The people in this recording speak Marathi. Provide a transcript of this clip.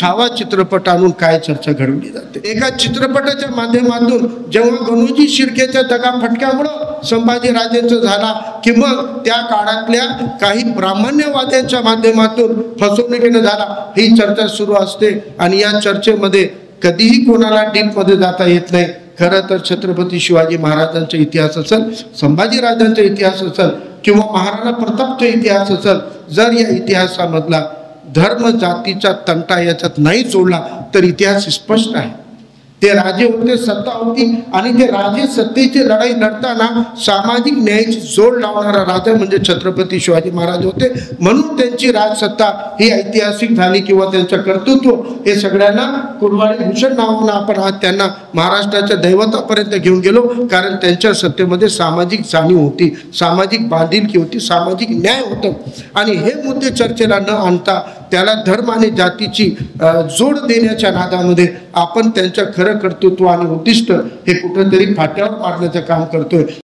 छावा चित्रपट आणून काय चर्चा घडवली जाते। एका चित्रपटाच्या माध्यमातून जेव्हा गणोजी शिर्केच्या दगाफटक्यामुळे संभाजी राजेंचं झाला की मग त्या काळातल्या काही ब्राह्मण्यवाद्यांच्या माध्यमातून फसवणुकीने झाला ही चर्चा सुरू असते। आणि या चर्चेमध्ये कधीही कोणाला डीप मध्ये जाता येत नाही। खरं तर छत्रपती शिवाजी महाराजांचा इतिहास असेल, संभाजी राजांचा इतिहास असेल किंवा महाराणा प्रतापचा इतिहास असेल, जर या इतिहासामधला धर्म जातीचा तंटा याच्यात नाही जोडला तर इतिहास स्पष्ट आहे। ते राजे होते, सत्ता होती आणि ते राजे सत्तेची लढाई लढताना सामाजिक न्यायाची जोड लावणारा राजा म्हणजे छत्रपती शिवाजी महाराज होते। म्हणून त्यांची राजसत्ता ही ऐतिहासिक झाली किंवा त्यांचं कर्तृत्व हे सगळ्यांना कुर्वाडी भूषण नावानं आपण आज त्यांना महाराष्ट्राच्या दैवतापर्यंत घेऊन गेलो, कारण त्यांच्या सत्तेमध्ये सामाजिक जाणीव होती, सामाजिक बांधिलकी होती, सामाजिक न्याय होतं। आणि हे मुद्दे चर्चेला न आणता त्याला धर्म आणि जातीची जोड देण्याच्या नादामध्ये आपण त्यांच्या खरं कर्तृत्व आणि उद्दिष्ट हे कुठेतरी फाट्यावर मारण्याचं काम करतोय।